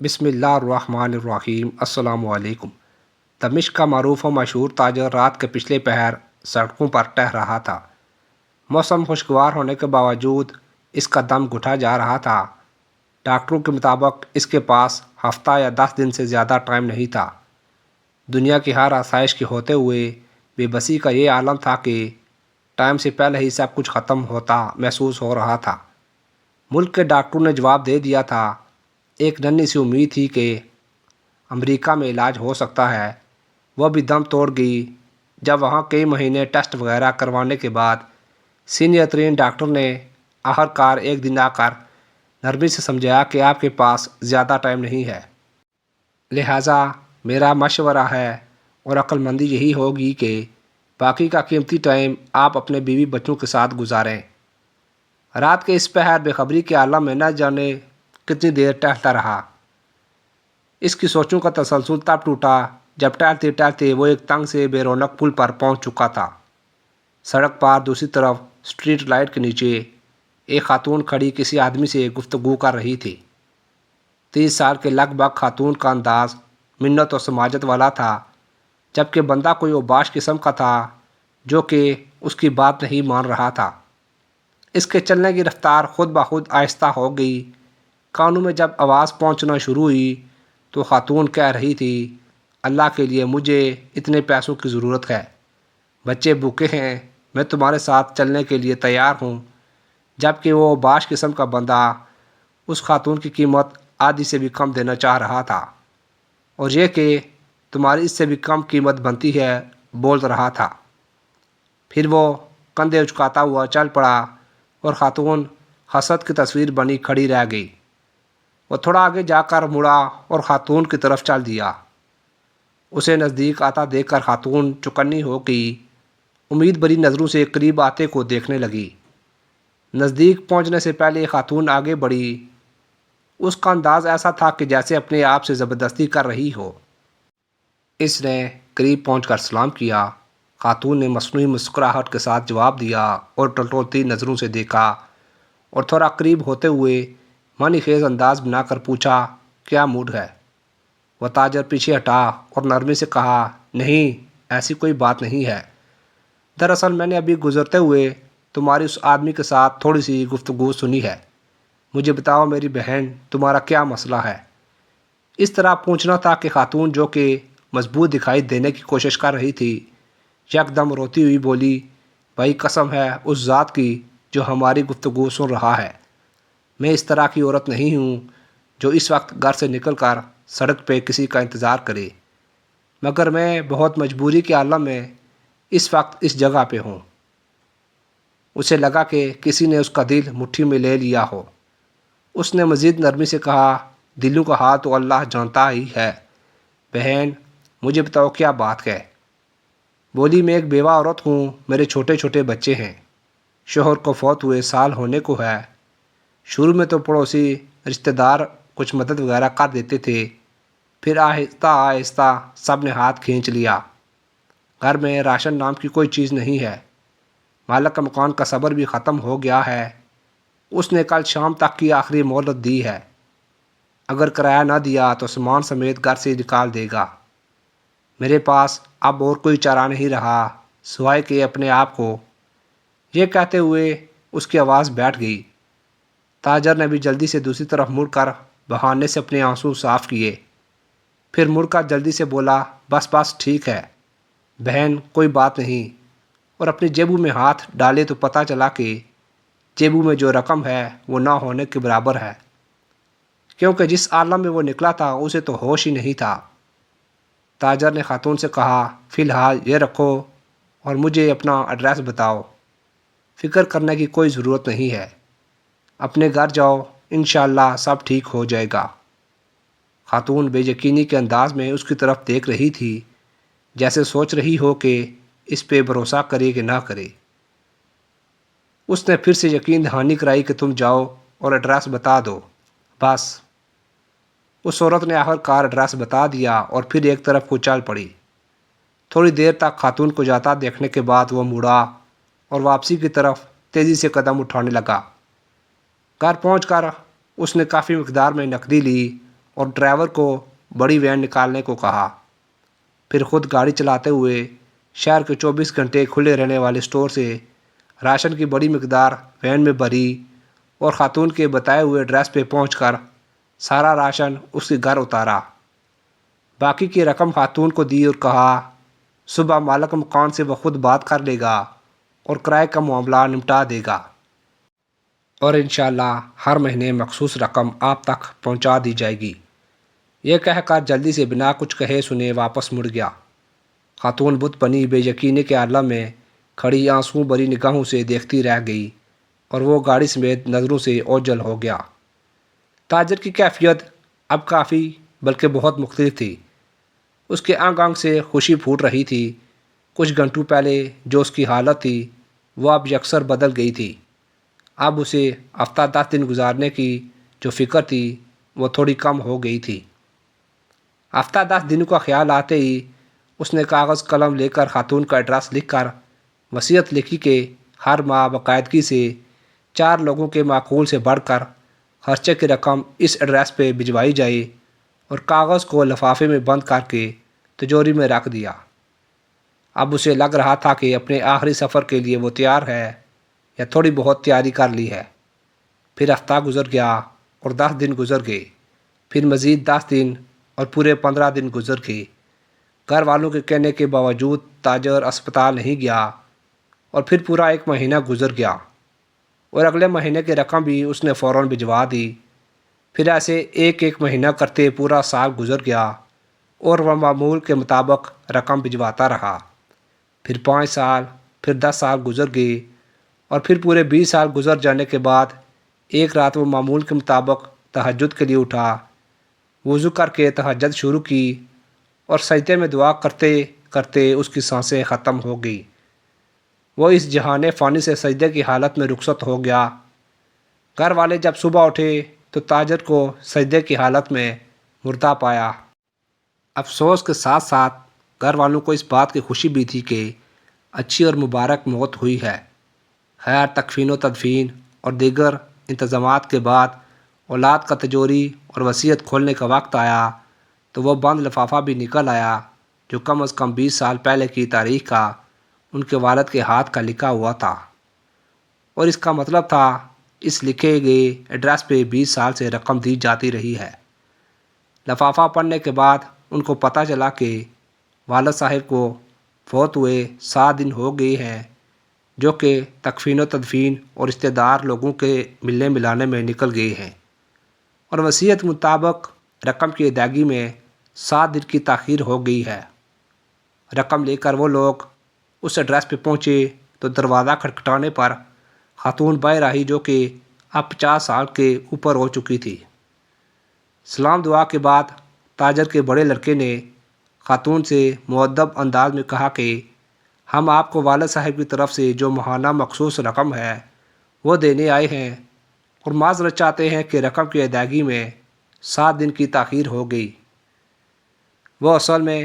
بسم اللہ الرحمن الرحیم۔ السلام علیکم۔ دمشق کا معروف و مشہور تاجر رات کے پچھلے پہر سڑکوں پر ٹہل رہا تھا۔ موسم خوشگوار ہونے کے باوجود اس کا دم گھٹا جا رہا تھا۔ ڈاکٹروں کے مطابق اس کے پاس ہفتہ یا 10 دن سے زیادہ ٹائم نہیں تھا۔ دنیا کی ہر آسائش کے ہوتے ہوئے بے بسی کا یہ عالم تھا کہ ٹائم سے پہلے ہی سب کچھ ختم ہوتا محسوس ہو رہا تھا۔ ملک کے ڈاکٹروں نے جواب دے دیا تھا۔ ایک ننھی سی امید تھی کہ امریکہ میں علاج ہو سکتا ہے، وہ بھی دم توڑ گئی جب وہاں کئی مہینے ٹیسٹ وغیرہ کروانے کے بعد سینئر ترین ڈاکٹر نے آخرکار ایک دن آ کر نرمی سے سمجھایا کہ آپ کے پاس زیادہ ٹائم نہیں ہے۔ لہٰذا میرا مشورہ ہے اور عقل مندی یہی ہوگی کہ باقی کا قیمتی ٹائم آپ اپنے بیوی بچوں کے ساتھ گزاریں۔ رات کے اس پہر بے خبری کے عالم میں نہ جانے کتنی دیر ٹہلتا رہا۔ اس کی سوچوں کا تسلسل تب ٹوٹا جب ٹہلتے ٹہلتے وہ ایک تنگ سے بے رونق پل پر پہنچ چکا تھا۔ سڑک پر دوسری طرف اسٹریٹ لائٹ کے نیچے ایک خاتون کھڑی کسی آدمی سے گفتگو کر رہی تھی۔ 30 سال کے لگ بھگ خاتون کا انداز منت و سماجت والا تھا، جبکہ بندہ کوئی اوباش قسم کا تھا جو کہ اس کی بات نہیں مان رہا تھا۔ اس کے چلنے کی رفتار خود بخود آہستہ ہو گئی۔ کانوں میں جب آواز پہنچنا شروع ہوئی تو خاتون کہہ رہی تھی، اللہ کے لیے مجھے اتنے پیسوں کی ضرورت ہے، بچے بھوکے ہیں، میں تمہارے ساتھ چلنے کے لیے تیار ہوں۔ جبکہ وہ باش قسم کا بندہ اس خاتون کی قیمت آدھی سے بھی کم دینا چاہ رہا تھا، اور یہ کہ تمہاری اس سے بھی کم قیمت بنتی ہے بول رہا تھا۔ پھر وہ کندھے اچکاتا ہوا چل پڑا اور خاتون حسد کی تصویر بنی کھڑی رہ گئی۔ وہ تھوڑا آگے جا کر مڑا اور خاتون کی طرف چل دیا۔ اسے نزدیک آتا دیکھ کر خاتون چوکنی ہو گئی، امید بھری نظروں سے قریب آتے کو دیکھنے لگی۔ نزدیک پہنچنے سے پہلے خاتون آگے بڑھی۔ اس کا انداز ایسا تھا کہ جیسے اپنے آپ سے زبردستی کر رہی ہو۔ اس نے قریب پہنچ کر سلام کیا۔ خاتون نے مصنوعی مسکراہٹ کے ساتھ جواب دیا اور ٹلٹلتی نظروں سے دیکھا اور تھوڑا قریب ہوتے ہوئے معنی خیز انداز بنا کر پوچھا، کیا موڈ ہے؟ وہ تاجر پیچھے ہٹا اور نرمی سے کہا، نہیں، ایسی کوئی بات نہیں ہے۔ دراصل میں نے ابھی گزرتے ہوئے تمہاری اس آدمی کے ساتھ تھوڑی سی گفتگو سنی ہے۔ مجھے بتاؤ میری بہن، تمہارا کیا مسئلہ ہے؟ اس طرح پوچھنا تھا کہ خاتون جو کہ مضبوط دکھائی دینے کی کوشش کر رہی تھی، یک دم روتی ہوئی بولی، بھائی قسم ہے اس ذات کی جو ہماری گفتگو سن رہا ہے، میں اس طرح کی عورت نہیں ہوں جو اس وقت گھر سے نکل کر سڑک پہ کسی کا انتظار کرے، مگر میں بہت مجبوری کے عالم میں اس وقت اس جگہ پہ ہوں۔ اسے لگا کہ کسی نے اس کا دل مٹھی میں لے لیا ہو۔ اس نے مزید نرمی سے کہا، دلوں کا حال تو اللہ جانتا ہی ہے، بہن مجھے بتاؤ کیا بات ہے؟ بولی، میں ایک بیوہ عورت ہوں، میرے چھوٹے چھوٹے بچے ہیں، شوہر کو فوت ہوئے سال ہونے کو ہے۔ شروع میں تو پڑوسی رشتہ دار کچھ مدد وغیرہ کر دیتے تھے، پھر آہستہ آہستہ سب نے ہاتھ کھینچ لیا۔ گھر میں راشن نام کی کوئی چیز نہیں ہے۔ مالک کا مکان کا صبر بھی ختم ہو گیا ہے۔ اس نے کل شام تک کی آخری مہلت دی ہے، اگر کرایہ نہ دیا تو سامان سمیت گھر سے نکال دے گا۔ میرے پاس اب اور کوئی چارہ نہیں رہا سوائے کہ اپنے آپ کو۔ یہ کہتے ہوئے اس کی آواز بیٹھ گئی۔ تاجر نے بھی جلدی سے دوسری طرف مڑ کر بہانے سے اپنے آنسو صاف کیے، پھر مڑ کر جلدی سے بولا، بس بس ٹھیک ہے بہن، کوئی بات نہیں، اور اپنی جیبوں میں ہاتھ ڈالے تو پتہ چلا کہ جیبوں میں جو رقم ہے وہ نہ ہونے کے برابر ہے، کیونکہ جس عالم میں وہ نکلا تھا اسے تو ہوش ہی نہیں تھا۔ تاجر نے خاتون سے کہا، فی الحال یہ رکھو اور مجھے اپنا ایڈریس بتاؤ، فکر کرنے کی کوئی ضرورت نہیں ہے، اپنے گھر جاؤ، انشاءاللہ سب ٹھیک ہو جائے گا۔ خاتون بے یقینی کے انداز میں اس کی طرف دیکھ رہی تھی، جیسے سوچ رہی ہو کہ اس پہ بھروسہ کرے کہ نہ کرے۔ اس نے پھر سے یقین دہانی کرائی کہ تم جاؤ اور ایڈریس بتا دو، بس۔ اس عورت نے آخرکار ایڈریس بتا دیا اور پھر ایک طرف کو چل پڑی۔ تھوڑی دیر تک خاتون کو جاتا دیکھنے کے بعد وہ مڑا اور واپسی کی طرف تیزی سے قدم اٹھانے لگا۔ گھر پہنچ کر اس نے کافی مقدار میں نقدی لی اور ڈرائیور کو بڑی وین نکالنے کو کہا۔ پھر خود گاڑی چلاتے ہوئے شہر کے 24 گھنٹے کھلے رہنے والے اسٹور سے راشن کی بڑی مقدار وین میں بھری اور خاتون کے بتائے ہوئے ایڈریس پہ پہنچ کر سارا راشن اس کے گھر اتارا۔ باقی کی رقم خاتون کو دی اور کہا صبح مالک مکان سے وہ خود بات کر لے گا اور کرائے کا معاملہ نمٹا دے گا، اور انشاءاللہ ہر مہینے مخصوص رقم آپ تک پہنچا دی جائے گی۔ یہ کہہ کر جلدی سے بنا کچھ کہے سنے واپس مڑ گیا۔ خاتون بت بنی بے یقینی کے عالم میں کھڑی آنسو بھری نگاہوں سے دیکھتی رہ گئی اور وہ گاڑی سمیت نظروں سے اوجھل ہو گیا۔ تاجر کی کیفیت اب کافی بلکہ بہت مختلف تھی۔ اس کے انگ انگ سے خوشی پھوٹ رہی تھی۔ کچھ گھنٹوں پہلے جو اس کی حالت تھی وہ اب یکسر بدل گئی تھی۔ اب اسے ہفتہ 10 دن گزارنے کی جو فکر تھی وہ تھوڑی کم ہو گئی تھی۔ ہفتہ 10 دنوں کا خیال آتے ہی اس نے کاغذ قلم لے کر خاتون کا ایڈریس لکھ کر وصیت لکھی کہ ہر ماہ باقاعدگی سے 4 لوگوں کے معقول سے بڑھ کر خرچے کی رقم اس ایڈریس پہ بھجوائی جائے، اور کاغذ کو لفافے میں بند کر کے تجوری میں رکھ دیا۔ اب اسے لگ رہا تھا کہ اپنے آخری سفر کے لیے وہ تیار ہے یا تھوڑی بہت تیاری کر لی ہے۔ پھر ہفتہ گزر گیا اور 10 دن گزر گئے، پھر مزید 10 دن اور پورے 15 دن گزر گئے۔ گھر والوں کے کہنے کے باوجود تاجر اسپتال نہیں گیا، اور پھر پورا 1 مہینہ گزر گیا اور اگلے مہینے کی رقم بھی اس نے فوراً بھجوا دی۔ پھر ایسے ایک مہینہ کرتے پورا سال گزر گیا اور وہ معمول کے مطابق رقم بھجواتا رہا۔ پھر 5 سال، پھر 10 سال گزر گئے، اور پھر پورے 20 سال گزر جانے کے بعد ایک رات وہ معمول کے مطابق تہجد کے لیے اٹھا، وضو کر کے تہجد شروع کی اور سجدے میں دعا کرتے کرتے اس کی سانسیں ختم ہو گئی۔ وہ اس جہان فانی سے سجدے کی حالت میں رخصت ہو گیا۔ گھر والے جب صبح اٹھے تو تاجر کو سجدے کی حالت میں مردہ پایا۔ افسوس کے ساتھ ساتھ گھر والوں کو اس بات کی خوشی بھی تھی کہ اچھی اور مبارک موت ہوئی ہے۔ خیر تکفین و تدفین اور دیگر انتظامات کے بعد اولاد کا تجوری اور وصیت کھولنے کا وقت آیا تو وہ بند لفافہ بھی نکل آیا جو کم از کم 20 سال پہلے کی تاریخ کا ان کے والد کے ہاتھ کا لکھا ہوا تھا، اور اس کا مطلب تھا اس لکھے گئے ایڈریس پہ 20 سال سے رقم دی جاتی رہی ہے۔ لفافہ پڑھنے کے بعد ان کو پتہ چلا کہ والد صاحب کو فوت ہوئے 7 دن ہو گئے ہیں، جو کہ تکفین و تدفین اور رشتہ دار لوگوں کے ملنے ملانے میں نکل گئے ہیں، اور وصیت مطابق رقم کی ادائیگی میں 7 دن کی تاخیر ہو گئی ہے۔ رقم لے کر وہ لوگ اس ایڈریس پہ پہنچے تو دروازہ کھٹکھٹانے پر خاتون باہر آئی جو کہ اب 50 سال کے اوپر ہو چکی تھی۔ سلام دعا کے بعد تاجر کے بڑے لڑکے نے خاتون سے مؤدب انداز میں کہا کہ ہم آپ کو والد صاحب کی طرف سے جو ماہانہ مخصوص رقم ہے وہ دینے آئے ہیں، اور معذرت چاہتے ہیں کہ رقم کی ادائیگی میں 7 دن کی تاخیر ہو گئی۔ وہ اصل میں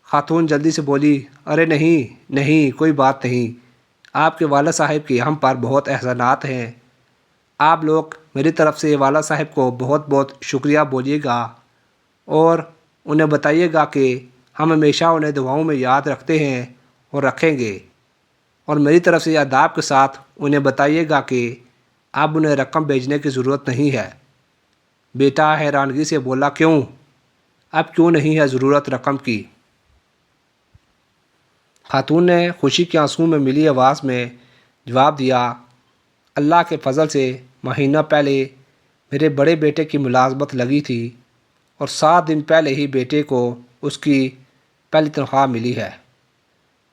خاتون جلدی سے بولی، ارے نہیں کوئی بات نہیں، آپ کے والد صاحب کے ہم پر بہت احسانات ہیں، آپ لوگ میری طرف سے والد صاحب کو بہت بہت شکریہ بولیے گا، اور انہیں بتائیے گا کہ ہم ہمیشہ انہیں دعاؤں میں یاد رکھتے ہیں اور رکھیں گے، اور میری طرف سے آداب کے ساتھ انہیں بتائیے گا کہ اب انہیں رقم بھیجنے کی ضرورت نہیں ہے۔ بیٹا حیرانگی سے بولا، کیوں؟ اب کیوں نہیں ہے ضرورت رقم کی؟ خاتون نے خوشی کے آنسوؤں میں ملی آواز میں جواب دیا، اللہ کے فضل سے مہینہ پہلے میرے بڑے بیٹے کی ملازمت لگی تھی، اور 7 دن پہلے ہی بیٹے کو اس کی پہلی تنخواہ ملی ہے۔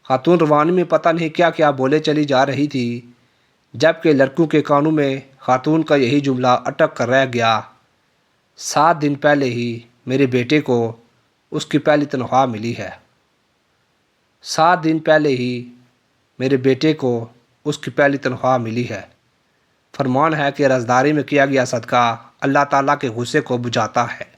خاتون روانی میں پتہ نہیں کیا کیا بولے چلی جا رہی تھی، جبکہ لڑکوں کے کانوں میں خاتون کا یہی جملہ اٹک کر رہ گیا، 7 دن پہلے ہی میرے بیٹے کو اس کی پہلی تنخواہ ملی ہے۔ 7 دن پہلے ہی میرے بیٹے کو اس کی پہلی تنخواہ ملی ہے۔ فرمان ہے کہ رازداری میں کیا گیا صدقہ اللہ تعالیٰ کے غصے کو بجھاتا ہے۔